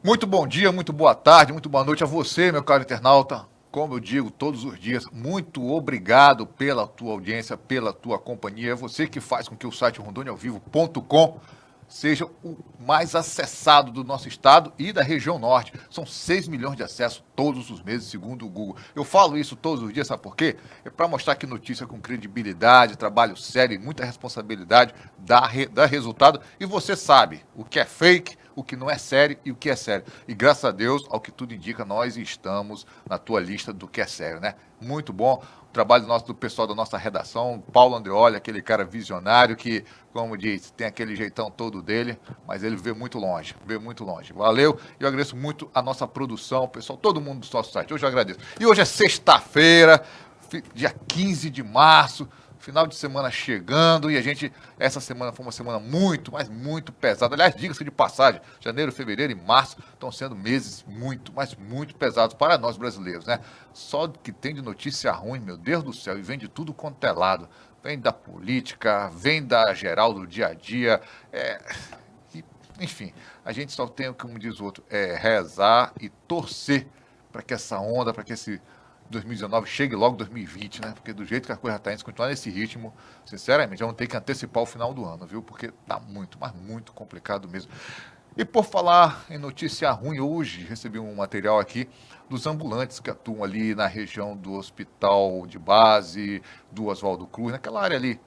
Muito bom dia, muito boa tarde, muito boa noite a você, meu caro internauta. Como eu digo todos os dias, muito obrigado pela tua audiência, pela tua companhia. É você que faz com que o site rondonialvivo.com seja o mais acessado do nosso estado e da região norte. São 6 milhões de acessos todos os meses, segundo o Google. Eu falo isso todos os dias, sabe por quê? É para mostrar que notícia com credibilidade, trabalho sério e muita responsabilidade dá resultado. E você sabe o que é fake, o que não é sério e o que é sério. E graças a Deus, ao que tudo indica, nós estamos na tua lista do que é sério, né? Muito bom. O trabalho nosso, do pessoal da nossa redação, Paulo Andreoli, aquele cara visionário que, como diz, tem aquele jeitão todo dele, mas ele vê muito longe, vê muito longe. Valeu, eu agradeço muito a nossa produção, o pessoal, todo mundo do nosso site, hoje eu agradeço. E hoje é sexta-feira, dia 15 de março, final de semana chegando e a gente, essa semana foi uma semana muito, mas muito pesada. Aliás, diga-se de passagem, janeiro, fevereiro e março estão sendo meses muito, mas muito pesados para nós brasileiros, né? Só que tem de notícia ruim, meu Deus do céu, e vem de tudo quanto é lado. Vem da política, vem da geral do dia a dia, enfim, a gente só tem, como diz o outro, rezar e torcer para que essa onda, para que esse 2019 chegue logo 2020, né? Porque do jeito que a coisa está indo, se continuar nesse ritmo, sinceramente, vamos ter que antecipar o final do ano, viu? Porque tá muito, mas muito complicado mesmo. E por falar em notícia ruim, hoje recebi um material aqui dos ambulantes que atuam ali na região do hospital de base, do Oswaldo Cruz, naquela área ali.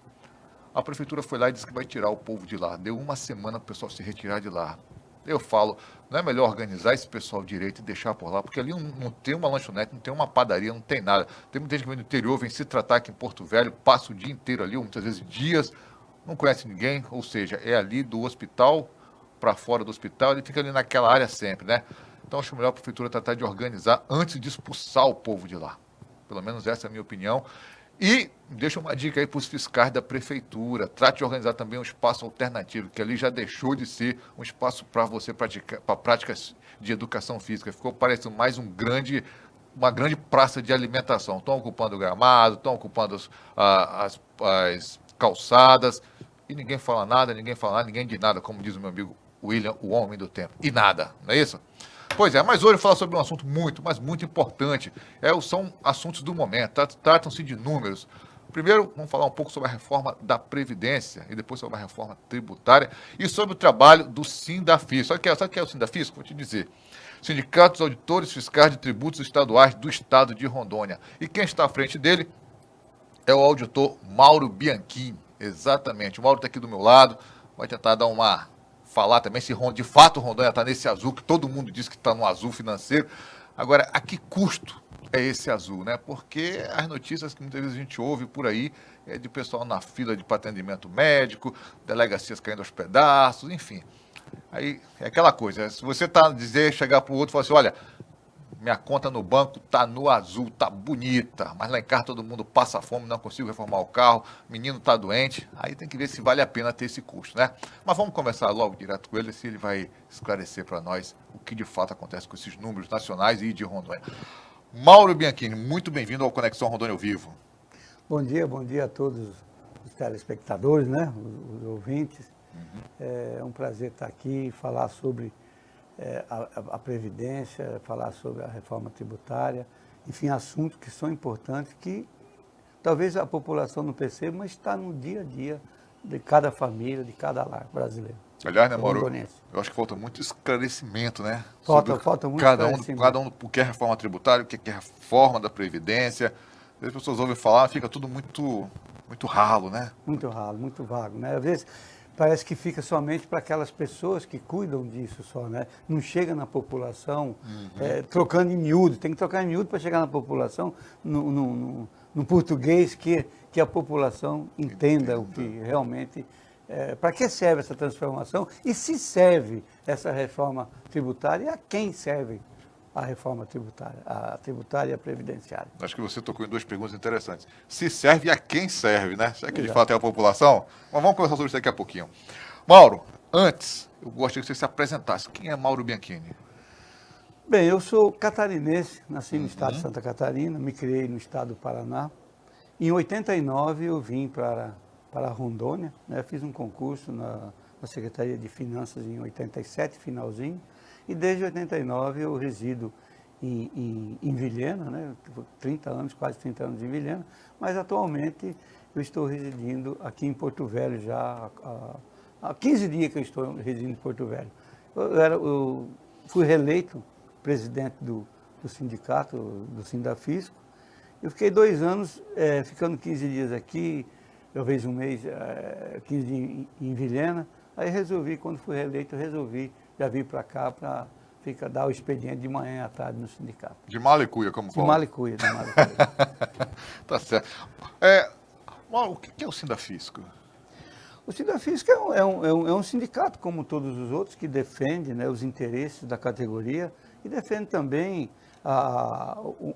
A prefeitura foi lá e disse que vai tirar o povo de lá. Deu uma semana para o pessoal se retirar de lá. Eu falo, não é melhor organizar esse pessoal direito e deixar por lá, porque ali não tem uma lanchonete, não tem uma padaria, não tem nada. Tem muita gente que vem do interior, vem se tratar aqui em Porto Velho, passa o dia inteiro ali, ou muitas vezes dias, não conhece ninguém, ou seja, é ali do hospital para fora do hospital, ele fica ali naquela área sempre, né? Então acho melhor a prefeitura tratar de organizar antes de expulsar o povo de lá. Pelo menos essa é a minha opinião. E deixa uma dica aí para os fiscais da prefeitura. Trate de organizar também um espaço alternativo, que ali já deixou de ser um espaço para você praticar para práticas de educação física. Ficou parecendo mais uma grande praça de alimentação. Estão ocupando o gramado, estão ocupando as calçadas, e ninguém fala nada, ninguém diz nada, como diz o meu amigo William, o homem do tempo. E nada, não é isso? Pois é, mas hoje eu vou falar sobre um assunto muito, mas muito importante. São assuntos do momento, tratam-se de números. Primeiro, vamos falar um pouco sobre a reforma da Previdência e depois sobre a reforma tributária e sobre o trabalho do Sindafis. Sabe o que é o Sindafis? Vou te dizer. Sindicatos Auditores Fiscais de Tributos Estaduais do Estado de Rondônia. E quem está à frente dele é o auditor Mauro Bianchini. Exatamente. O Mauro está aqui do meu lado, vai tentar dar uma falar também se de fato o Rondônia está nesse azul, que todo mundo diz que está no azul financeiro. Agora, a que custo é esse azul, né? Porque as notícias que muitas vezes a gente ouve por aí é de pessoal na fila de atendimento médico, delegacias caindo aos pedaços, enfim. Aí é aquela coisa, se você chegar para o outro e falar assim, olha, minha conta no banco tá no azul, tá bonita, mas lá em casa todo mundo passa fome, não consigo reformar o carro, menino tá doente, aí tem que ver se vale a pena ter esse custo, né? Mas vamos conversar logo direto com ele, se ele vai esclarecer para nós o que de fato acontece com esses números nacionais e de Rondônia. Mauro Bianchini, muito bem-vindo ao Conexão Rondônia ao Vivo. Bom dia a todos os telespectadores, né, os ouvintes. É um prazer estar aqui e falar sobre a Previdência, falar sobre a reforma tributária, enfim, assuntos que são importantes, que talvez a população não perceba, mas está no dia a dia de cada família, de cada lar brasileiro. Aliás, né, Mauro, eu acho que falta muito esclarecimento, né? Falta muito esclarecimento. Cada um, o que é reforma tributária, o que é reforma da Previdência. As pessoas ouvem falar, fica tudo muito ralo, né? Muito ralo, muito vago, né? Às vezes parece que fica somente para aquelas pessoas que cuidam disso só, né? Não chega na população trocando em miúdo, tem que trocar em miúdo para chegar na população no português que a população entenda o que realmente... para que serve essa transformação e se serve essa reforma tributária e a quem serve a reforma tributária e a previdenciária. Acho que você tocou em duas perguntas interessantes. Se serve e a quem serve, né? Será que de fato é a população? Mas vamos conversar sobre isso daqui a pouquinho. Mauro, antes, eu gostaria que você se apresentasse. Quem é Mauro Bianchini? Bem, eu sou catarinense, nasci no estado de Santa Catarina, me criei no estado do Paraná. Em 89 eu vim para para Rondônia, né? Fiz um concurso na Secretaria de Finanças em 87, finalzinho, e desde 89 eu resido em Vilhena, né? 30 anos, quase 30 anos em Vilhena, mas atualmente eu estou residindo aqui em Porto Velho já há 15 dias que eu estou residindo em Porto Velho. Eu fui reeleito presidente do sindicato, do Sindafisco. Eu fiquei 2 anos ficando 15 dias aqui, talvez um mês, 15 dias em Vilhena. Aí resolvi, quando fui reeleito, já vir para cá para dar o expediente de manhã e à tarde no sindicato. De Malicuia, como fala? De Malicuia. Tá certo. O que é o Sindafisco? O Sindafisco é um sindicato, como todos os outros, que defende, né, os interesses da categoria e defende também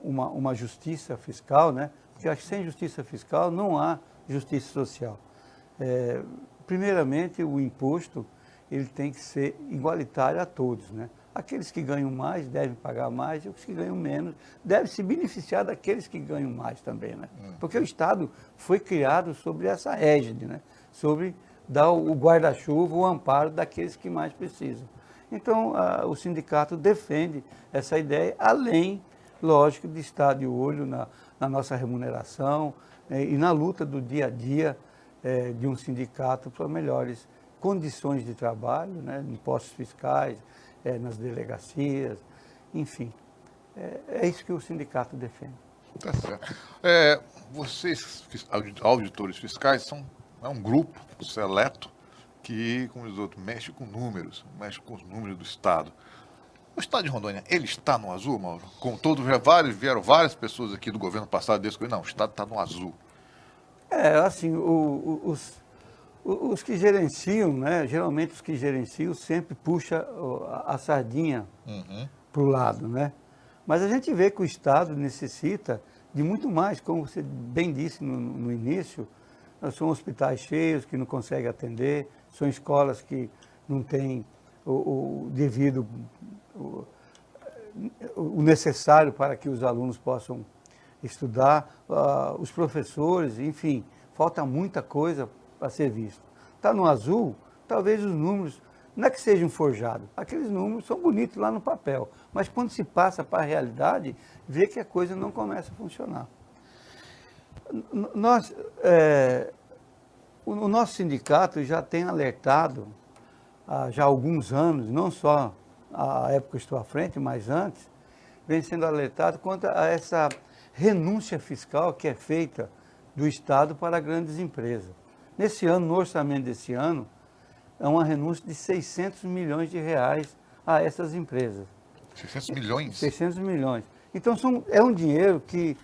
uma justiça fiscal, né? Porque eu acho que sem justiça fiscal não há justiça social. Primeiramente, o imposto ele tem que ser igualitário a todos, né? Aqueles que ganham mais devem pagar mais e os que ganham menos devem se beneficiar daqueles que ganham mais também, né? Porque o Estado foi criado sobre essa égide, né? Sobre dar o guarda-chuva, o amparo daqueles que mais precisam. Então, o sindicato defende essa ideia, além, lógico, de estar de olho na nossa remuneração e na luta do dia a dia de um sindicato para melhores condições de trabalho, né, impostos fiscais, nas delegacias, enfim. É isso que o sindicato defende. Tá certo. Vocês, auditores fiscais, são um grupo seleto que, como diz o outro, mexe com números, mexe com os números do Estado. O Estado de Rondônia, ele está no azul, Mauro? Como todos, vieram várias pessoas aqui do governo passado desse coisa. Não, o Estado está no azul. Assim, os que gerenciam, né, geralmente os que gerenciam sempre puxam a sardinha para o lado, né? Mas a gente vê que o Estado necessita de muito mais, como você bem disse no início, são hospitais cheios que não conseguem atender, são escolas que não têm o devido, o necessário para que os alunos possam estudar, os professores, enfim, falta muita coisa para ser visto. Está no azul, talvez os números, não é que sejam forjados, aqueles números são bonitos lá no papel, mas quando se passa para a realidade, vê que a coisa não começa a funcionar. O nosso sindicato já tem alertado, já há alguns anos, não só a época que eu estou à frente, mas antes, vem sendo alertado quanto a essa renúncia fiscal que é feita do Estado para grandes empresas. Nesse ano, no orçamento desse ano, é uma renúncia de 600 milhões de reais a essas empresas. 600 milhões? 600 milhões. Então, é um dinheiro que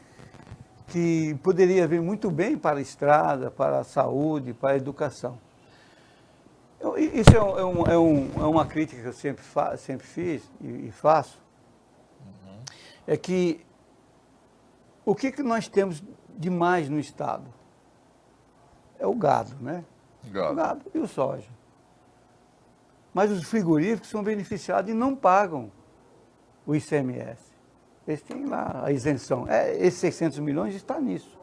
poderia vir muito bem para a estrada, para a saúde, para a educação. Isso é uma crítica que eu sempre fiz e faço. É que o que nós temos de mais no Estado? É o gado, né? O gado e o soja. Mas os frigoríficos são beneficiados e não pagam o ICMS. Eles têm lá a isenção. Esses 600 milhões está nisso.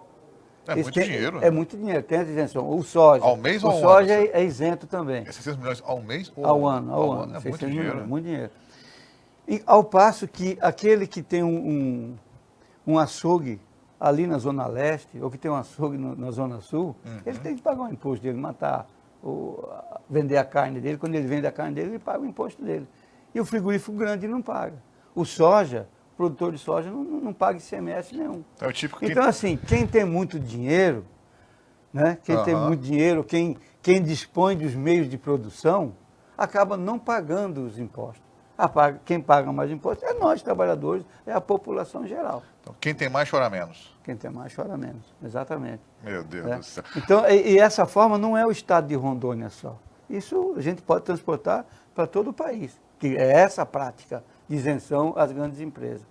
É muito dinheiro. É muito dinheiro, tem a isenção. O soja. Ao mês ou ao ano? O soja é isento também. 600 milhões ao mês ou ao ano? Ao ano. É muito dinheiro. É muito dinheiro. E, ao passo que aquele que tem um açougue ali na Zona Leste, ou que tem um açougue na Zona Sul, ele tem que pagar o imposto dele, vender a carne dele. Quando ele vende a carne dele, ele paga o imposto dele. E o frigorífico grande não paga. O soja, o produtor de soja, não paga ICMS nenhum. É o tipo que... Então, assim, quem tem muito dinheiro, né? Quem tem muito dinheiro, quem dispõe dos meios de produção, acaba não pagando os impostos. Quem paga mais impostos é nós, trabalhadores, é a população geral. Então, quem tem mais chora menos. Quem tem mais chora menos, exatamente. Meu Deus do céu. Então, e essa forma não é o estado de Rondônia só. Isso a gente pode transportar para todo o país, que é essa prática de isenção às grandes empresas.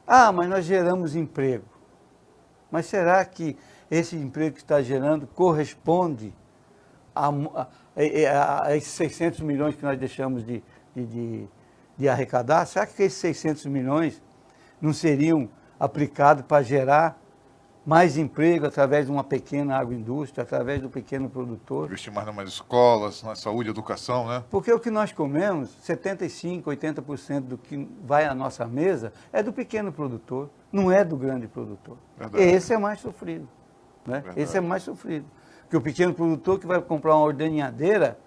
Mas nós geramos emprego. Mas será que esse emprego que está gerando corresponde a esses 600 milhões que nós deixamos de arrecadar? Será que esses 600 milhões não seriam aplicados para gerar mais emprego através de uma pequena agroindústria, através do pequeno produtor. Investir mais nas escolas, na saúde, educação, né? Porque o que nós comemos, 75%, 80% do que vai à nossa mesa é do pequeno produtor, não é do grande produtor. Verdade. Esse é mais sofrido. Né? Esse é mais sofrido. Porque o pequeno produtor que vai comprar uma ordenhadeira,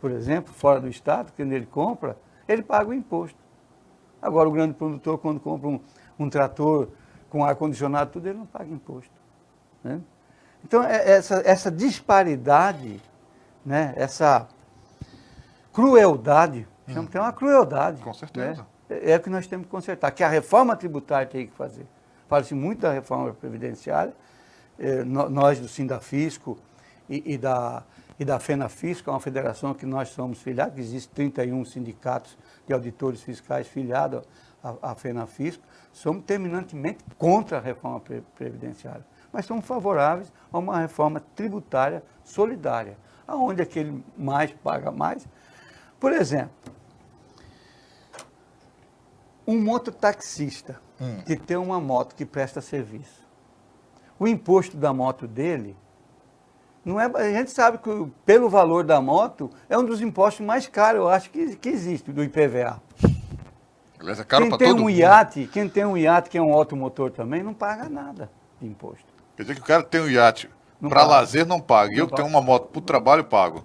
por exemplo, fora do estado, que ele compra, ele paga o imposto. Agora, o grande produtor, quando compra um trator com ar-condicionado, tudo, ele não paga imposto. Né? Então, essa disparidade, né? Essa crueldade, tem uma crueldade. Com certeza. Né? É o que nós temos que consertar, que a reforma tributária tem que fazer. Fala-se muito da reforma previdenciária, nós do Sindafisco e da FENAFISCO, é uma federação que nós somos filiados, que existem 31 sindicatos de auditores fiscais filiados à FENAFISCO, somos terminantemente contra a reforma previdenciária, mas somos favoráveis a uma reforma tributária solidária, onde aquele mais paga mais. Por exemplo, um mototaxista que tem uma moto que presta serviço, o imposto da moto dele, não é, a gente sabe que pelo valor da moto é um dos impostos mais caros, eu acho, que existe, do IPVA. Aliás, é caro Quem para tem todo um mundo. iate, quem tem um iate que é um automotor também, não paga nada de imposto. Quer dizer que o cara tem um iate Não para paga. lazer, não paga. E Não eu que tenho paga. uma moto para o trabalho, pago.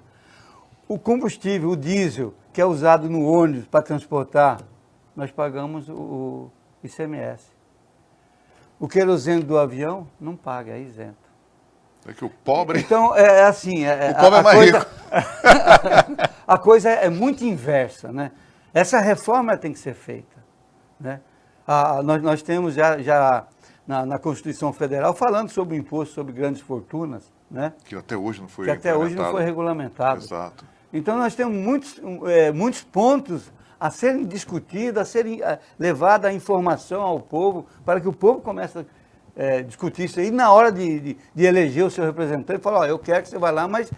O combustível, o diesel, que é usado no ônibus para transportar, nós pagamos o ICMS. O querosene do avião não paga, é isento. É que o pobre... Então, é assim... O pobre é mais rico. A coisa é muito inversa, né? Essa reforma tem que ser feita, né? Nós temos já na Constituição Federal falando sobre o imposto sobre grandes fortunas, né? Que até hoje não foi Que até hoje não foi regulamentado. Exato. Então, nós temos muitos pontos a serem discutidos, a serem levada a informação ao povo, para que o povo comece a discutir isso aí na hora de eleger o seu representante, falar, ó, eu quero que você vá lá, mas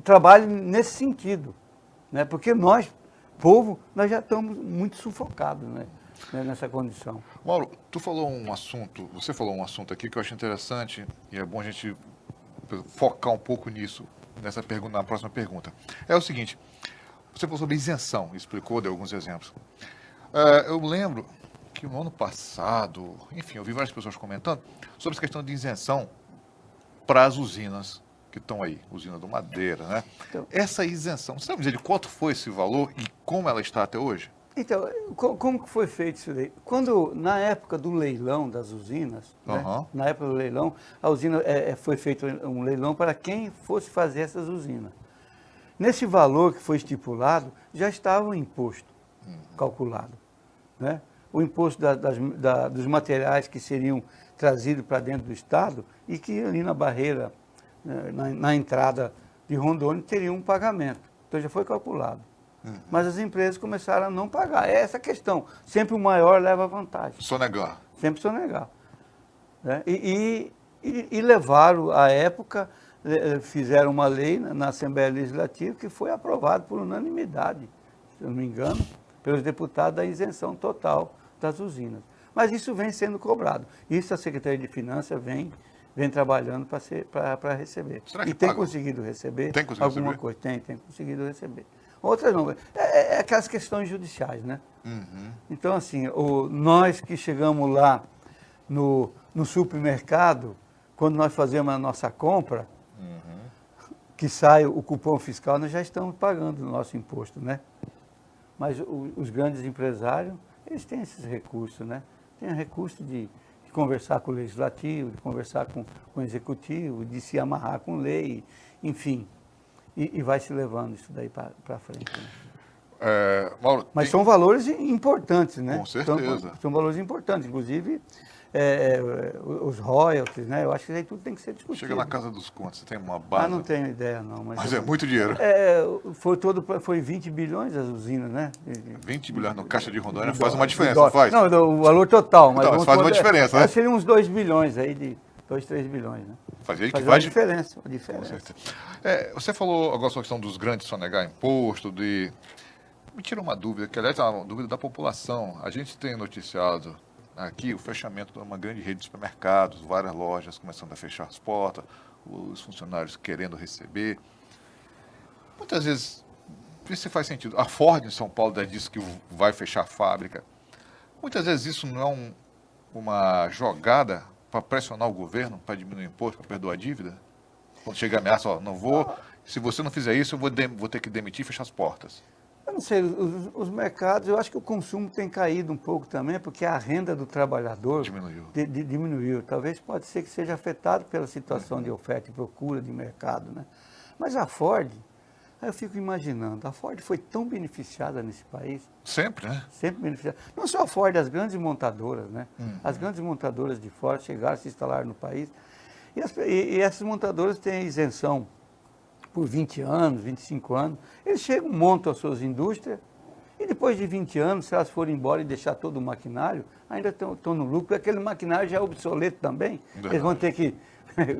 trabalhe nesse sentido, né? Porque nós, povo, nós já estamos muito sufocados, né? Nessa condição. Mauro, você falou um assunto aqui que eu acho interessante e é bom a gente focar um pouco nisso, na próxima pergunta. É o seguinte, você falou sobre isenção, explicou, deu alguns exemplos. Eu lembro que no ano passado, enfim, eu vi várias pessoas comentando sobre essa questão de isenção para as usinas que estão aí, usina do Madeira, né? Então, essa isenção, você sabe dizer de quanto foi esse valor e como ela está até hoje? Então, como que foi feito isso daí? Na época do leilão das usinas, né? Na época do leilão, a usina foi feito um leilão para quem fosse fazer essas usinas. Nesse valor que foi estipulado, já estava o imposto calculado, né? O imposto dos materiais que seriam trazidos para dentro do Estado e que ali na barreira, na entrada de Rondônia, teriam um pagamento. Então já foi calculado. Mas as empresas começaram a não pagar. É essa a questão. Sempre o maior leva vantagem. Sonegar. Sempre sonegar. Né? E levaram, à época, fizeram uma lei na Assembleia Legislativa que foi aprovada por unanimidade, se eu não me engano, pelos deputados da isenção total das usinas. Mas isso vem sendo cobrado. Isso a Secretaria de Finanças vem trabalhando para receber. Será que e tem pagam? conseguido receber Tem conseguido alguma receber? coisa. Tem conseguido receber. Outras não. É aquelas questões judiciais, né? Então, assim, nós que chegamos lá no supermercado, quando nós fazemos a nossa compra, que sai o cupom fiscal, nós já estamos pagando o nosso imposto, né? Mas os grandes empresários, eles têm esses recursos, né? Tem o recurso de conversar com o legislativo, de conversar com o executivo, de se amarrar com lei, enfim. E vai se levando isso daí para frente. Né? Mauro, mas são valores importantes, né? Com certeza. São valores importantes, inclusive os royalties, né? Eu acho que isso aí tudo tem que ser discutido. Chega na casa dos contos, você tem uma base. Não tenho ideia, não. Mas é muito dinheiro. Foi 20 bilhões as usinas, né? 20 bilhões no Caixa de Rondônia faz uma diferença, não faz? Não, o valor total. Mas então, faz uma diferença, né? Seria uns 2 bilhões aí, 2, 3 bilhões, né? Faz diferença. Com certeza. Você falou agora sobre a questão dos grandes sonegar imposto, Me tira uma dúvida, que aliás é uma dúvida da população. A gente tem noticiado aqui o fechamento de uma grande rede de supermercados, várias lojas começando a fechar as portas, os funcionários querendo receber. Muitas vezes, vê se faz sentido. A Ford em São Paulo já disse que vai fechar a fábrica. Muitas vezes isso não é uma jogada para pressionar o governo, para diminuir o imposto, para perdoar a dívida? Quando chega a ameaça, ó, não vou, se você não fizer isso, eu vou ter que demitir e fechar as portas. Eu não sei, os mercados, eu acho que o consumo tem caído um pouco também, porque a renda do trabalhador Diminuiu. Diminuiu. Talvez pode ser que seja afetado pela situação de oferta e procura de mercado, né? Mas a Ford, aí eu fico imaginando, a Ford foi tão beneficiada nesse país, Sempre, né? sempre beneficiada. Não só a Ford, as grandes montadoras, né? As grandes montadoras de Ford chegaram, se instalaram no país, e essas montadoras têm isenção por 20 anos, 25 anos, eles chegam, montam as suas indústrias, e depois de 20 anos, se elas forem embora e deixar todo o maquinário, ainda estão no lucro, porque aquele maquinário já é obsoleto também, eles vão ter que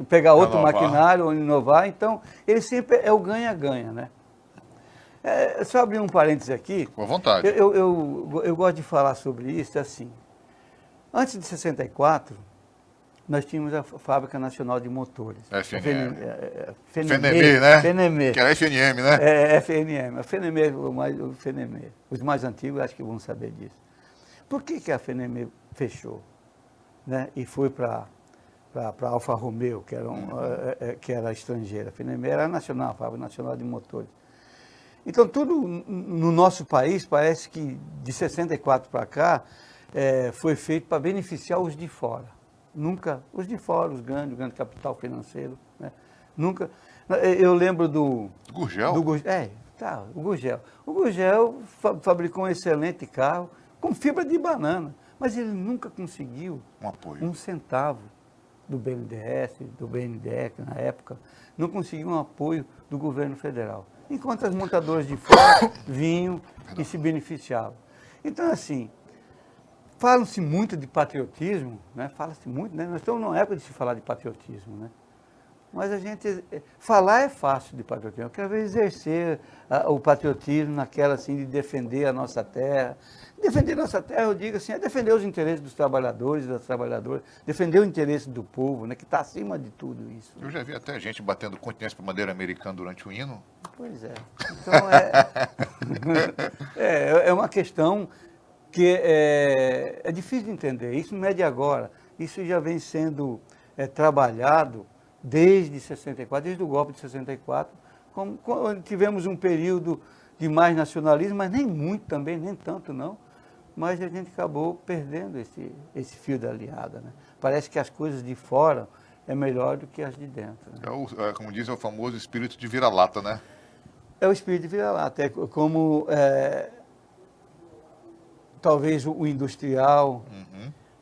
pegar outro maquinário ou inovar, então, ele sempre é o ganha-ganha, né? Só abrir um parênteses aqui. Com vontade. Eu gosto de falar sobre isso, assim, antes de 64, nós tínhamos a Fábrica Nacional de Motores. FNM. FNM, né? FNM. Que era FNM, né? FNM. A FNM, o FNM. Os mais antigos acho que vão saber disso. Por que a FNM fechou? Né? E foi para Alfa Romeo, que era estrangeira. A FNM era nacional, a Fábrica Nacional de Motores. Então, tudo no nosso país, parece que de 64 para cá, foi feito para beneficiar os de fora. Nunca, os de fora, o grande capital financeiro, né? Nunca. Eu lembro do Gurgel? O Gurgel. O Gurgel fabricou um excelente carro com fibra de banana, mas ele nunca conseguiu um apoio. Um centavo do BNDES, do BNDES na época, não conseguiu um apoio do governo federal. Enquanto as montadoras de fora vinham e se beneficiavam. Então, assim, fala-se muito de patriotismo, né? Fala-se muito, né? Nós estamos numa época de se falar de patriotismo, né? Mas a gente... Falar é fácil de patriotismo. Eu quero ver exercer o patriotismo naquela, assim, de defender a nossa terra. Defender a nossa terra, eu digo assim, é defender os interesses dos trabalhadores e das trabalhadoras, defender o interesse do povo, né? Que está acima de tudo isso. Eu já vi até gente batendo continência para bandeira americana durante o hino. Pois é. Então, é uma questão que é difícil de entender. Isso não é de agora. Isso já vem sendo trabalhado desde 64, desde o golpe de 64, quando tivemos um período de mais nacionalismo, mas nem muito também, nem tanto não, mas a gente acabou perdendo esse fio da aliada, né? Parece que as coisas de fora é melhor do que as de dentro, né? Como diz, é o famoso espírito de vira-lata, né? É o espírito de vira-lata, é como talvez o industrial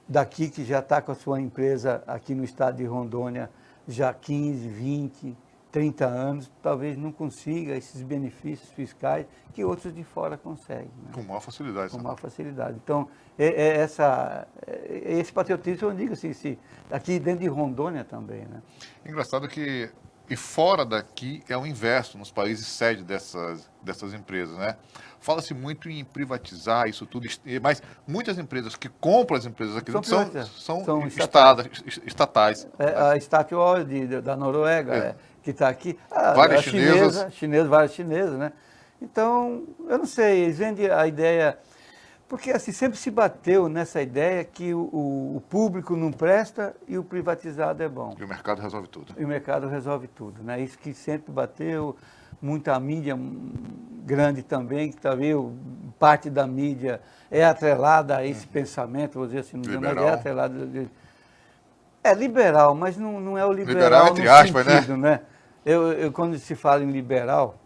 daqui que já está com a sua empresa aqui no estado de Rondônia já 15, 20, 30 anos, talvez não consiga esses benefícios fiscais que outros de fora conseguem. Né? Com maior facilidade. Com maior facilidade. Então, esse patriotismo, eu digo assim, aqui dentro de Rondônia também. Né? Engraçado que, e fora daqui, é o inverso, nos países sede dessas empresas, né? Fala-se muito em privatizar isso tudo, mas muitas empresas que compram as empresas aqui são estatais. A Statoil da Noruega, que está aqui. Várias chinesas. Várias chinesas, né? Então, eu não sei, eles vendem a ideia... Porque assim, sempre se bateu nessa ideia que o público não presta e o privatizado é bom. E o mercado resolve tudo. E o mercado resolve tudo, né? Isso que sempre bateu, muita mídia grande também, que talvez parte da mídia é atrelada a esse pensamento, vou dizer assim, mas é atrelada... É liberal, mas não é o liberal entre aspas, sentido, né? Quando se fala em liberal,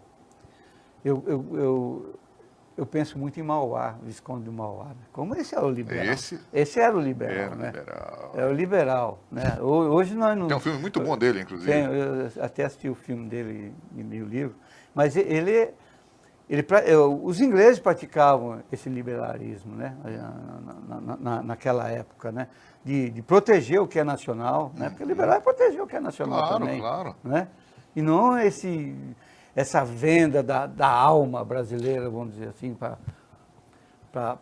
eu penso muito em Mauá, Visconde de Mauá. Né? Como esse era o liberal? Esse era o liberal, né? É o liberal, né? Hoje nós não... Tem um filme muito bom dele, inclusive. Eu até assisti o filme dele e li o livro. Mas os ingleses praticavam esse liberalismo, né? Naquela época, né? De proteger o que é nacional, né? Porque liberal é proteger o que é nacional também. Claro. Né? E não essa venda da alma brasileira, vamos dizer assim, para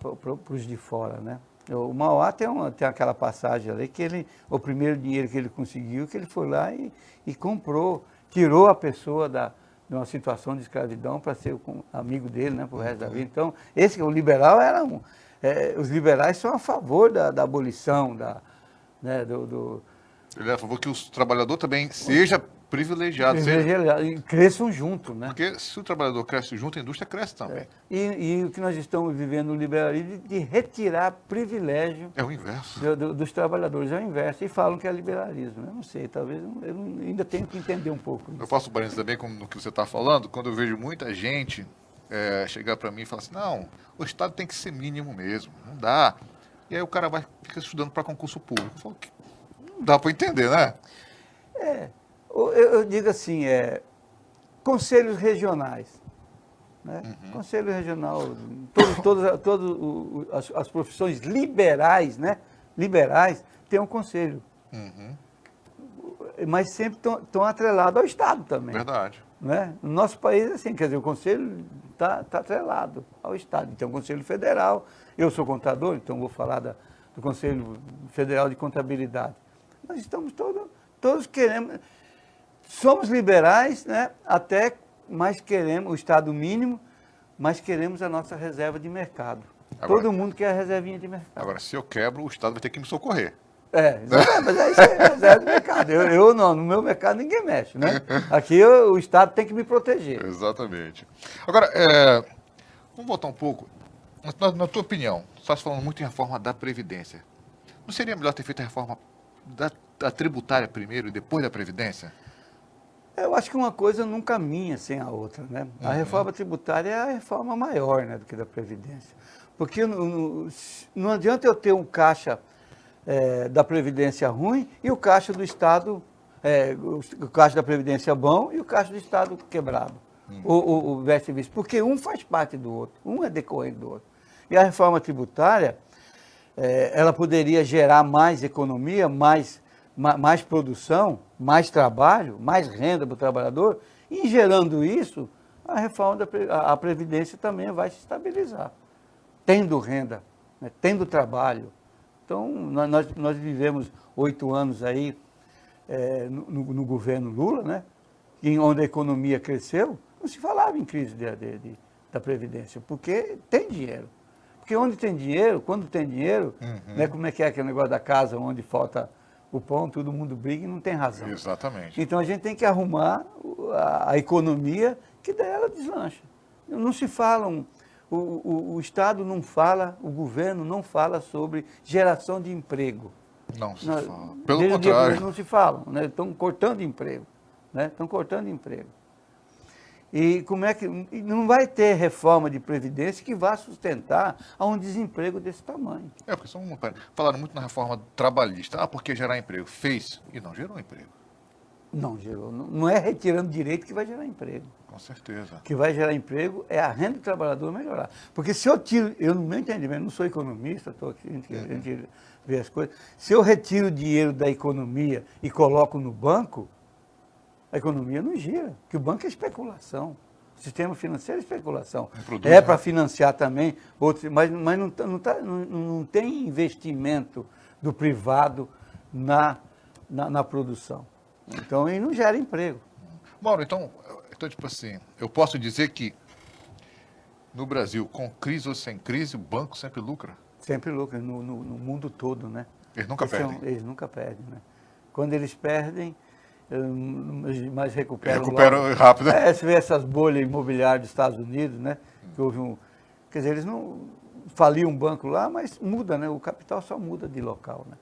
os de fora, né? O Mauá tem aquela passagem ali que o primeiro dinheiro que ele conseguiu, que ele foi lá e comprou, tirou a pessoa de uma situação de escravidão para ser amigo dele, né, pro resto da vida. Então, o liberal os liberais são a favor da abolição, né, Ele é a favor que o trabalhador também seja privilegiado. e cresçam juntos, né? Porque se o trabalhador cresce junto, a indústria cresce também. E o que nós estamos vivendo no liberalismo de retirar privilégio É o inverso. dos trabalhadores, é o inverso. E falam que é liberalismo. Eu não sei, talvez eu ainda tenho que entender um pouco. Eu faço parênteses também no que você está falando, quando eu vejo muita gente chegar para mim e falar assim, não, o Estado tem que ser mínimo mesmo, não dá. E aí o cara fica estudando para concurso público. Eu falo, não dá para entender, né? Eu digo assim, conselhos regionais. Né? Conselho regional, todas as profissões liberais, né? Liberais, têm um conselho. Mas sempre estão atrelados ao Estado também. Verdade. Né? No nosso país, assim, quer dizer, o conselho está atrelado ao Estado. Então, o Conselho Federal, eu sou contador, então vou falar do Conselho Federal de Contabilidade. Nós estamos todos queremos, somos liberais, né? Até, mas queremos o Estado mínimo, mas queremos a nossa reserva de mercado. Agora, todo mundo quer a reservinha de mercado. Agora, se eu quebro, o Estado vai ter que me socorrer. Mas é isso aí, reserva de mercado. Eu não, no meu mercado ninguém mexe, né? Aqui o Estado tem que me proteger. Exatamente. Agora, vamos voltar um pouco. Na tua opinião, você está falando muito em reforma da Previdência. Não seria melhor ter feito a reforma da tributária primeiro e depois da Previdência? Eu acho que uma coisa não caminha sem a outra, né? A reforma tributária é a reforma maior, né, do que da Previdência. Porque não adianta eu ter um caixa da Previdência ruim e o caixa do Estado, o caixa da Previdência bom e o caixa do Estado quebrado. Ou vice-versa. Porque um faz parte do outro, um é decorrente do outro. E a reforma tributária, ela poderia gerar mais economia, mais produção, mais trabalho, mais renda para o trabalhador, e gerando isso, a reforma a Previdência também vai se estabilizar, tendo renda, né, tendo trabalho. Então, nós vivemos 8 anos aí no governo Lula, né, onde a economia cresceu, não se falava em crise da Previdência, porque tem dinheiro. Porque onde tem dinheiro, quando tem dinheiro, né, como é que é aquele negócio da casa onde falta o pão, todo mundo briga e não tem razão. Exatamente. Então a gente tem que arrumar a economia, que daí ela deslancha. Não se falam, o Estado não fala, o governo não fala sobre geração de emprego. Não se fala. Pelo contrário. Não se falam, né? Estão cortando emprego. Né? Estão cortando emprego. E como é que não vai ter reforma de Previdência que vá sustentar a um desemprego desse tamanho? Porque falaram muito na reforma trabalhista. Porque gerar emprego. Fez e não gerou emprego. Não gerou. Não é retirando direito que vai gerar emprego. Com certeza. O que vai gerar emprego é a renda do trabalhador melhorar. Porque se eu tiro, no meu entendimento, não sou economista, estou aqui, a gente vê as coisas. Se eu retiro o dinheiro da economia e coloco no banco, a economia não gira, porque o banco é especulação. O sistema financeiro é especulação. Para financiar também outros, mas não tem investimento do privado na produção. Então, ele não gera emprego. Mauro, então, tipo assim, eu posso dizer que no Brasil, com crise ou sem crise, o banco sempre lucra? Sempre lucra, no mundo todo, né? Eles nunca perdem? Eles nunca perdem, né? Quando eles perdem, mas recuperam rápido. Você vê essas bolhas imobiliárias dos Estados Unidos, né? Que houve quer dizer, eles não faliam um banco lá, mas muda, né? O capital só muda de local, né?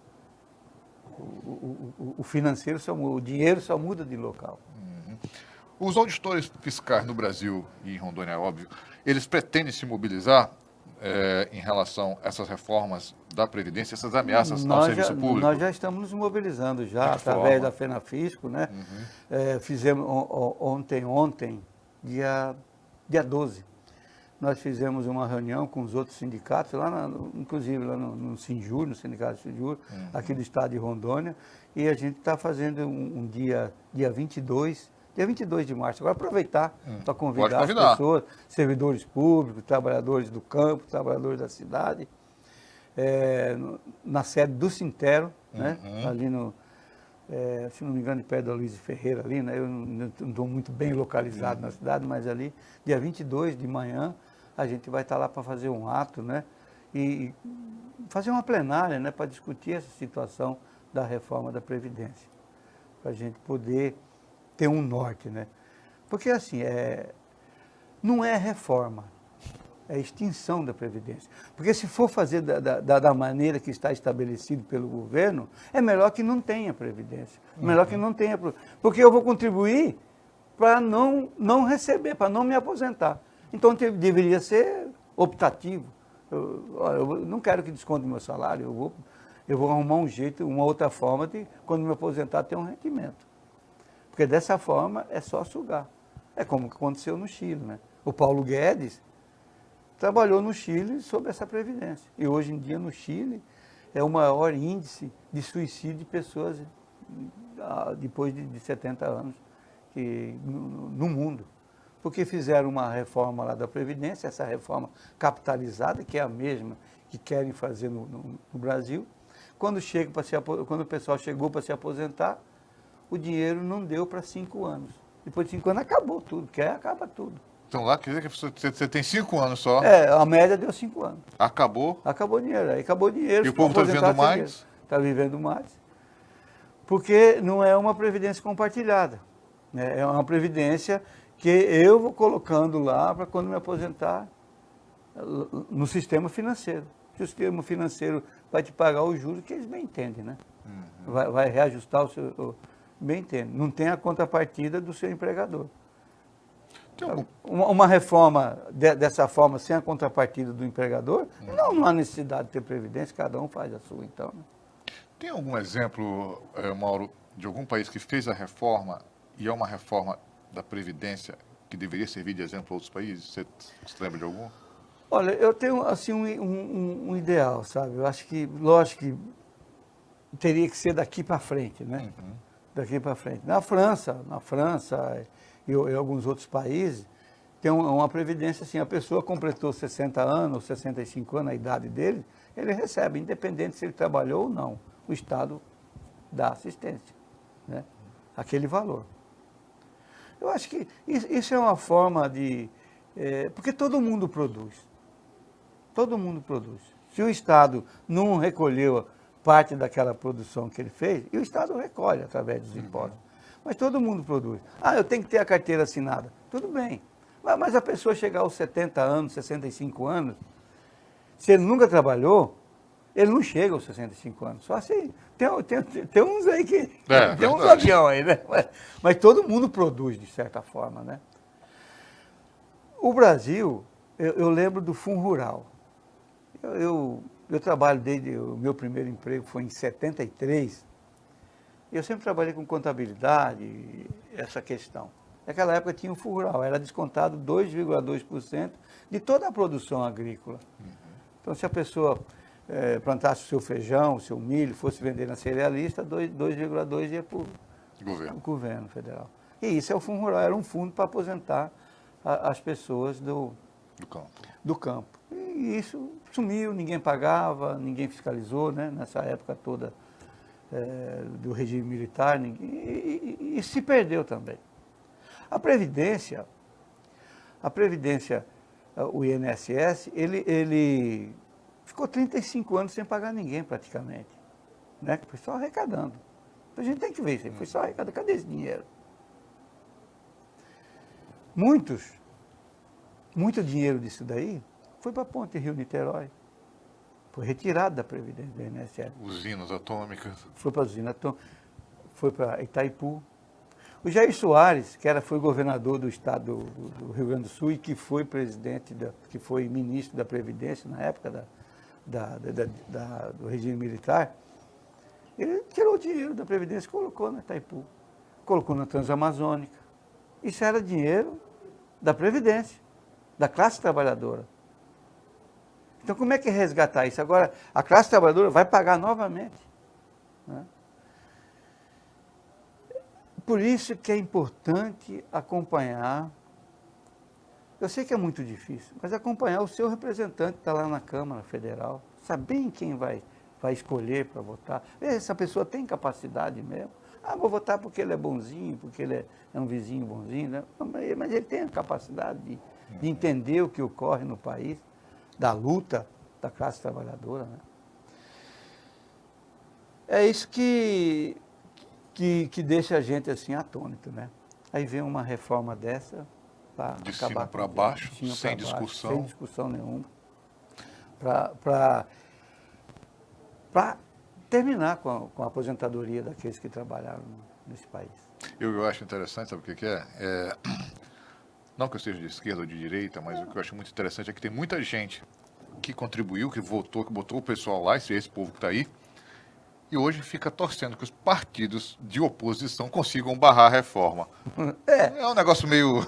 O financeiro só muda, o dinheiro só muda de local. Os auditores fiscais no Brasil e em Rondônia, é óbvio, eles pretendem se mobilizar em relação a essas reformas da Previdência, essas ameaças ao serviço público? Nós já estamos nos mobilizando já, através da FENAFISCO, né? Fizemos ontem, dia 12, nós fizemos uma reunião com os outros sindicatos, inclusive lá no Sinjur, no Sindicato Sinjur, aqui do estado de Rondônia, e a gente está fazendo um dia 22 de março. Agora aproveitar para convidar as pessoas, servidores públicos, trabalhadores do campo, trabalhadores da cidade, na sede do Sintero, né? Uhum. Ali no, se não me engano, perto da Luiz Ferreira ali, né? Eu não estou muito bem localizado na cidade, mas ali, dia 22 de manhã, a gente vai estar lá para fazer um ato, né? E fazer uma plenária, né? Para discutir essa situação da reforma da Previdência, para a gente poder ter um norte, né? Porque assim, não é reforma, é extinção da Previdência. Porque se for fazer da maneira que está estabelecido pelo governo, é melhor que não tenha Previdência. Melhor que não tenha. Porque eu vou contribuir para não receber, para não me aposentar. Então deveria ser optativo. Eu não quero que desconte meu salário, eu vou arrumar um jeito, uma outra forma de, quando me aposentar, ter um rendimento. Porque dessa forma é só sugar. É como aconteceu no Chile, né? O Paulo Guedes trabalhou no Chile sobre essa previdência. E hoje em dia no Chile é o maior índice de suicídio de pessoas depois de 70 anos no mundo. Porque fizeram uma reforma lá da Previdência, essa reforma capitalizada, que é a mesma que querem fazer no Brasil. Quando o pessoal chegou para se aposentar, o dinheiro não deu para 5 anos. Depois de 5 anos acabou tudo, porque aí acaba tudo. Então lá quer dizer que você tem 5 anos só. A média deu 5 anos. Acabou. Acabou o dinheiro. Aí acabou o dinheiro. E o povo está vivendo mais? Está vivendo mais. Porque não é uma previdência compartilhada. Né? É uma previdência que eu vou colocando lá para quando me aposentar no sistema financeiro. O sistema financeiro vai te pagar os juros que eles bem entendem, né? Uhum. Vai reajustar o seu... Bem entende. Não tem a contrapartida do seu empregador. Uma reforma dessa forma, sem a contrapartida do empregador, não há necessidade de ter previdência, cada um faz a sua, então. Né? Tem algum exemplo, Mauro, de algum país que fez a reforma e é uma reforma da Previdência que deveria servir de exemplo para outros países? Você se lembra de algum? Olha, eu tenho assim um ideal, sabe? Eu acho que, lógico que teria que ser daqui para frente, né? Uhum. Daqui para frente. Na França e alguns outros países, tem uma previdência assim, a pessoa completou 60 anos ou 65 anos, a idade dele, ele recebe, independente se ele trabalhou ou não. O Estado dá assistência, né? Aquele valor. Eu acho que isso é uma forma de... porque todo mundo produz. Todo mundo produz. Se o Estado não recolheu parte daquela produção que ele fez, e o Estado recolhe através dos impostos. Mas todo mundo produz. Eu tenho que ter a carteira assinada. Tudo bem. Mas a pessoa chegar aos 70 anos, 65 anos, se ele nunca trabalhou, ele não chega aos 65 anos. Só assim, tem uns aí que... tem uns avião aí, né? Mas todo mundo produz, de certa forma, né? O Brasil, eu lembro do Fundo Rural. Eu trabalho desde o meu primeiro emprego, foi em 73. Eu sempre trabalhei com contabilidade, essa questão. Naquela época tinha o Fundo Rural, era descontado 2,2% de toda a produção agrícola. Então, se a pessoa plantasse o seu feijão, o seu milho, fosse vender na cerealista, 2,2% ia para o governo federal. E isso é o Fundo Rural, era um fundo para aposentar as pessoas do campo. E isso sumiu, ninguém pagava, ninguém fiscalizou, né? Nessa época toda do regime militar, e se perdeu também. A Previdência, o INSS, ele ficou 35 anos sem pagar ninguém praticamente, né? Foi só arrecadando. A gente tem que ver isso aí, foi só arrecadando. Cadê esse dinheiro? Muito dinheiro disso daí foi para a Ponte Rio-Niterói. Foi retirado da Previdência do INSS. Usinas atômicas. Foi para a usina atômica, foi para Itaipu. O Jair Soares, que foi governador do estado do Rio Grande do Sul e que foi que foi ministro da Previdência na época do regime militar, ele tirou o dinheiro da Previdência e colocou na Itaipu. Colocou na Transamazônica. Isso era dinheiro da Previdência, da classe trabalhadora. Então, como é que resgatar isso? Agora, a classe trabalhadora vai pagar novamente. Né? Por isso que é importante acompanhar, eu sei que é muito difícil, mas acompanhar o seu representante que está lá na Câmara Federal, saber em quem vai escolher para votar. Essa pessoa tem capacidade mesmo. Ah, vou votar porque ele é bonzinho, porque ele é um vizinho bonzinho, né? Mas ele tem a capacidade de entender o que ocorre no país, da luta da classe trabalhadora, né? É isso que deixa a gente assim atônito, né? Aí vem uma reforma dessa para De acabar cima para com baixo, de cima sem pra baixo, discussão. sem discussão nenhuma, para terminar com a aposentadoria daqueles que trabalharam nesse país. Eu acho interessante, sabe o que é? Não que eu seja de esquerda ou de direita, mas o que eu acho muito interessante é que tem muita gente que contribuiu, que votou, que botou o pessoal lá, esse povo que está aí, e hoje fica torcendo que os partidos de oposição consigam barrar a reforma. É um negócio meio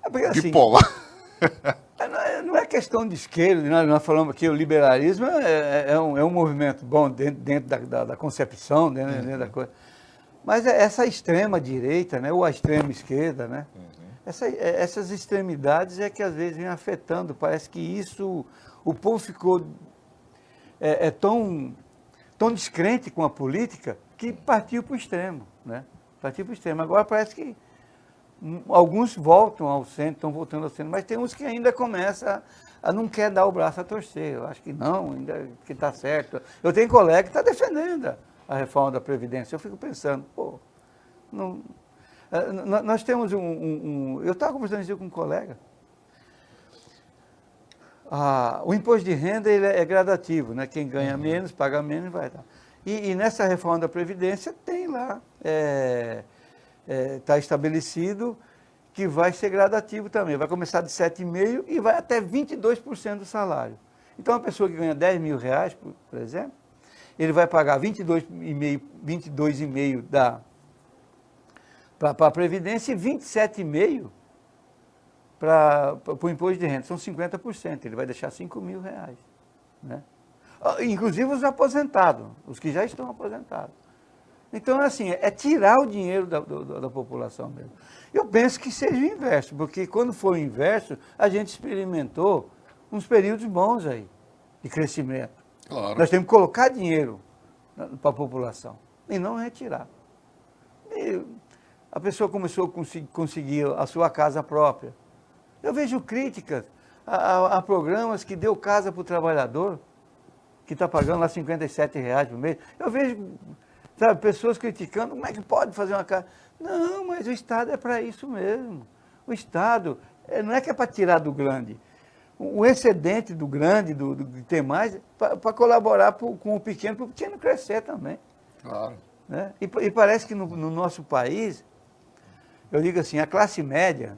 Porque, assim, bipolar. não é questão de esquerda, nós falamos que o liberalismo é um movimento bom dentro da concepção, dentro da coisa. Mas essa extrema-direita, né, ou a extrema-esquerda, né, essas extremidades é que às vezes vem afetando. Parece que isso, o povo ficou tão descrente com a política que partiu para o extremo, né? Partiu para o extremo. Agora parece que alguns voltam ao centro, estão voltando ao centro, mas tem uns que ainda começam a não quer dar o braço a torcer. Eu acho que não, ainda que está certo. Eu tenho colega que está defendendo a reforma da Previdência. Eu fico pensando, pô, não, nós temos eu estava conversando isso com um colega. O imposto de renda ele é gradativo, né? Quem ganha menos, paga menos, vai dar. E nessa reforma da Previdência tem lá, está estabelecido que vai ser gradativo também. Vai começar de 7,5% e vai até 22% do salário. Então, uma pessoa que ganha 10 mil reais, por exemplo, ele vai pagar 22,5% para a Previdência e 27,5% para o imposto de renda. São 50%. Ele vai deixar 5 mil reais. Né? Inclusive os aposentados, os que já estão aposentados. Então, assim, é tirar o dinheiro da população mesmo. Eu penso que seja o inverso, porque quando for o inverso, a gente experimentou uns períodos bons aí, de crescimento. Claro. Nós temos que colocar dinheiro para a população e não retirar. E a pessoa começou a conseguir a sua casa própria. Eu vejo críticas a programas que deu casa para o trabalhador, que está pagando lá R$57 por mês. Eu vejo, sabe, pessoas criticando, como é que pode fazer uma casa? Não, mas o Estado é para isso mesmo. O Estado não é que é para tirar do grande. O excedente do grande, do que tem mais, para colaborar com o pequeno, para o pequeno crescer também. Claro. Né? E parece que no nosso país, eu digo assim, a classe média,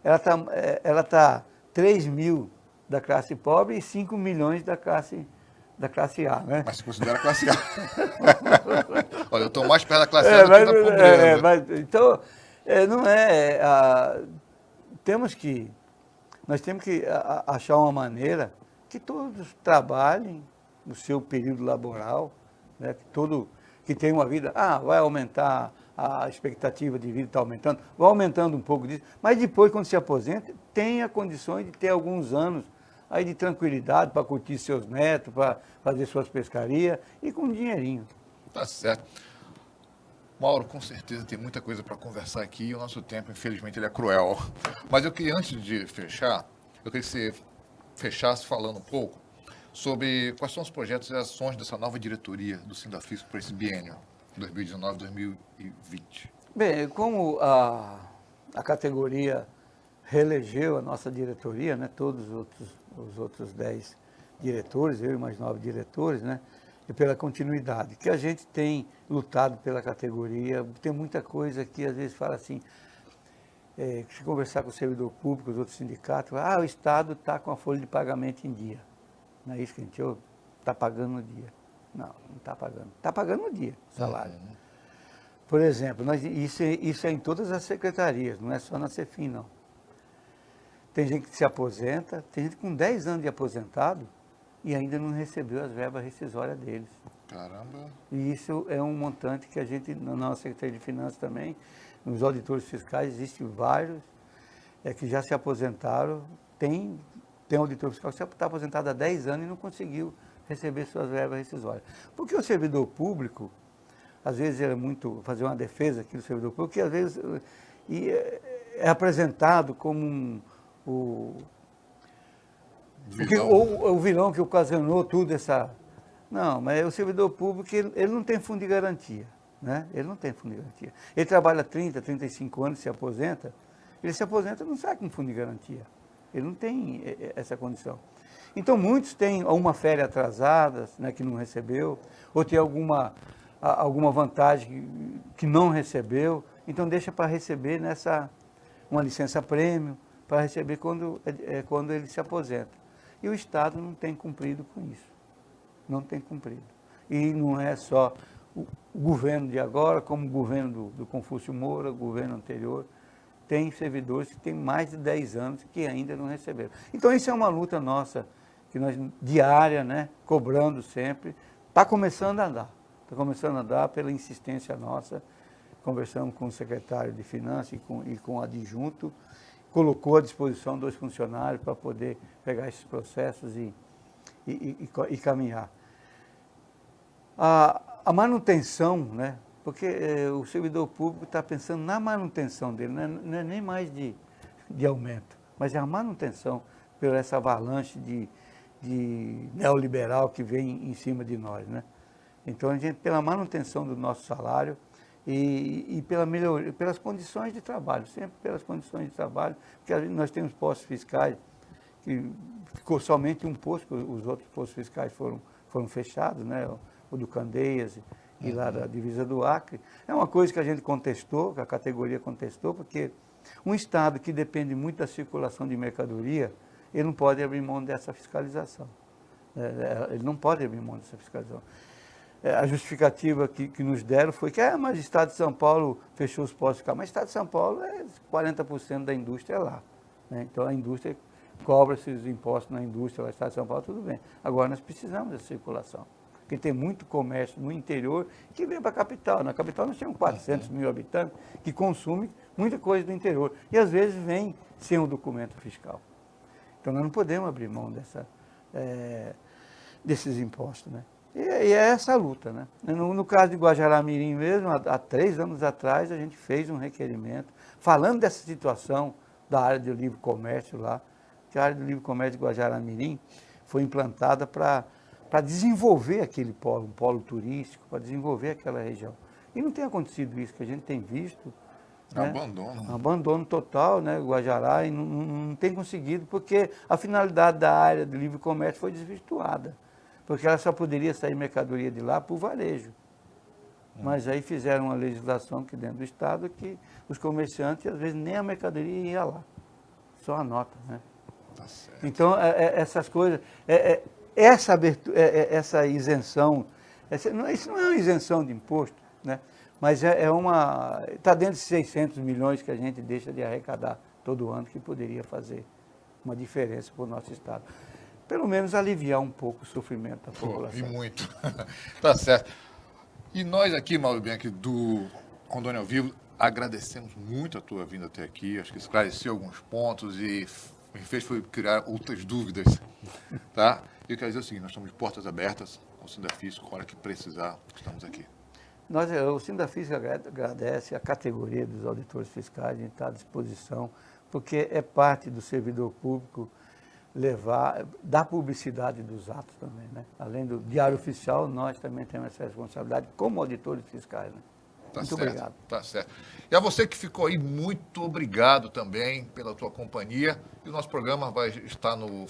ela tá 3 mil da classe pobre e 5 milhões da classe A, né? Mas se considera classe A. Olha, eu estou mais perto da classe A do que da pobreza. Então, não é... nós temos que achar uma maneira que todos trabalhem no seu período laboral, né? Que tenha uma vida... vai aumentar a expectativa de vida, está aumentando, vai aumentando um pouco disso, mas depois, quando se aposenta, tenha condições de ter alguns anos aí de tranquilidade para curtir seus netos, para fazer suas pescarias e com dinheirinho. Tá certo. Mauro, com certeza tem muita coisa para conversar aqui e o nosso tempo, infelizmente, ele é cruel. Mas eu queria, antes de fechar, eu queria que você fechasse falando um pouco sobre quais são os projetos e ações dessa nova diretoria do Sindafisco para esse biênio, 2019-2020. Bem, como a categoria reelegeu a nossa diretoria, né, todos os outros 10 diretores, eu e mais 9 diretores, né, e pela continuidade, que a gente tem lutado pela categoria, tem muita coisa que às vezes fala assim, se conversar com o servidor público, os outros sindicatos, o Estado está com a folha de pagamento em dia. Não é isso que a gente ouve? Está pagando no dia. Não está pagando. Está pagando no dia o salário. Por exemplo, isso é em todas as secretarias, não é só na Cefim, não. Tem gente que se aposenta, tem gente com 10 anos de aposentado e ainda não recebeu as verbas rescisórias deles. Caramba! E isso é um montante que a gente, na nossa Secretaria de Finanças também, nos auditores fiscais, existem vários que já se aposentaram, tem Tem auditor fiscal que está aposentado há 10 anos e não conseguiu receber suas verbas rescisórias. Porque o servidor público, às vezes é muito fazer uma defesa aqui do servidor público, que às vezes é apresentado como o vilão que ocasionou tudo essa... Não, mas o servidor público, ele não tem fundo de garantia, né? Ele não tem fundo de garantia. Ele trabalha 30, 35 anos, se aposenta, ele se aposenta e não sai com fundo de garantia. Ele não tem essa condição. Então, muitos têm uma férias atrasada, né, que não recebeu, ou tem alguma vantagem que não recebeu, então deixa para receber uma licença-prêmio, para receber quando ele se aposenta. E o Estado não tem cumprido com isso. Não tem cumprido. E não é só o governo de agora, como o governo do Confúcio Moura, o governo anterior. Tem servidores que têm mais de 10 anos que ainda não receberam. Então, isso é uma luta nossa, que nós, diária, né, cobrando sempre. Está começando a andar. Está começando a andar pela insistência nossa. Conversamos com o secretário de Finanças e com o adjunto. Colocou à disposição 2 funcionários para poder pegar esses processos e caminhar. A manutenção, né? Porque o servidor público está pensando na manutenção dele, não é nem mais de aumento, mas é a manutenção por essa avalanche de neoliberal que vem em cima de nós, né? Então, a gente, pela manutenção do nosso salário e pela melhoria, pelas condições de trabalho, sempre pelas condições de trabalho, porque nós temos postos fiscais que ficou somente um posto, os outros postos fiscais foram fechados, né? O do Candeias e lá da divisa do Acre. É uma coisa que a gente contestou, que a categoria contestou, porque um Estado que depende muito da circulação de mercadoria, ele não pode abrir mão dessa fiscalização. Ele não pode abrir mão dessa fiscalização. A justificativa que nos deram foi que mas o Estado de São Paulo fechou os postos fiscais. Mas o Estado de São Paulo 40% da indústria é lá, né? Então a indústria cobra esses impostos na indústria, lá no Estado de São Paulo, tudo bem. Agora nós precisamos dessa circulação. Porque tem muito comércio no interior que vem para a capital. Na capital nós temos 400 mil habitantes que consumem muita coisa do interior. E às vezes vem sem o documento fiscal. Então nós não podemos abrir mão desses impostos, né? E é essa a luta, né? No caso de Guajará-Mirim mesmo, há 3 anos atrás, a gente fez um requerimento falando dessa situação da área de livre comércio lá, que a área de livre comércio de Guajará-Mirim foi implantada para desenvolver aquele polo, um polo turístico, para desenvolver aquela região. E não tem acontecido isso que a gente tem visto. Né? Abandono. Abandono total, né? Guajará, e não tem conseguido, porque a finalidade da área de livre comércio foi desvirtuada. Porque ela só poderia sair mercadoria de lá por varejo. Mas aí fizeram uma legislação aqui dentro do Estado que os comerciantes, às vezes, nem a mercadoria ia lá. Só a nota, né? Tá certo. Então, essas coisas... Essa abertura, essa isenção, isso não é uma isenção de imposto, né? Mas está dentro de 600 milhões que a gente deixa de arrecadar todo ano, que poderia fazer uma diferença para o nosso Estado. Pelo menos aliviar um pouco o sofrimento da população. E muito. Tá certo. E nós aqui, Mauro Bianchi, do Rondônia ao Vivo, agradecemos muito a tua vinda até aqui. Acho que esclareceu alguns pontos e me fez criar outras dúvidas, tá? Eu quero dizer o seguinte, nós estamos de portas abertas ao Sindafisco, a hora que precisar, estamos aqui. O Sindafisco agradece a categoria dos auditores fiscais, a gente está à disposição, porque é parte do servidor público dar publicidade dos atos também, né? Além do diário oficial, nós também temos essa responsabilidade como auditores fiscais, né? Tá muito certo, obrigado. Tá certo. E a você que ficou aí, muito obrigado também pela tua companhia. E o nosso programa vai estar no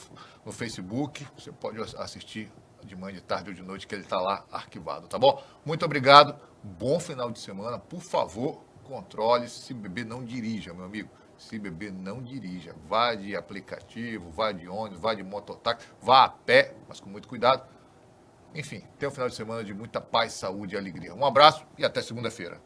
Facebook. Você pode assistir de manhã, de tarde ou de noite, que ele está lá arquivado, tá bom? Muito obrigado. Bom final de semana. Por favor, controle. Se beber, não dirija, meu amigo. Se beber, não dirija. Vá de aplicativo, vá de ônibus, vá de mototáxi, vá a pé, mas com muito cuidado. Enfim, tenha um final de semana de muita paz, saúde e alegria. Um abraço e até segunda-feira.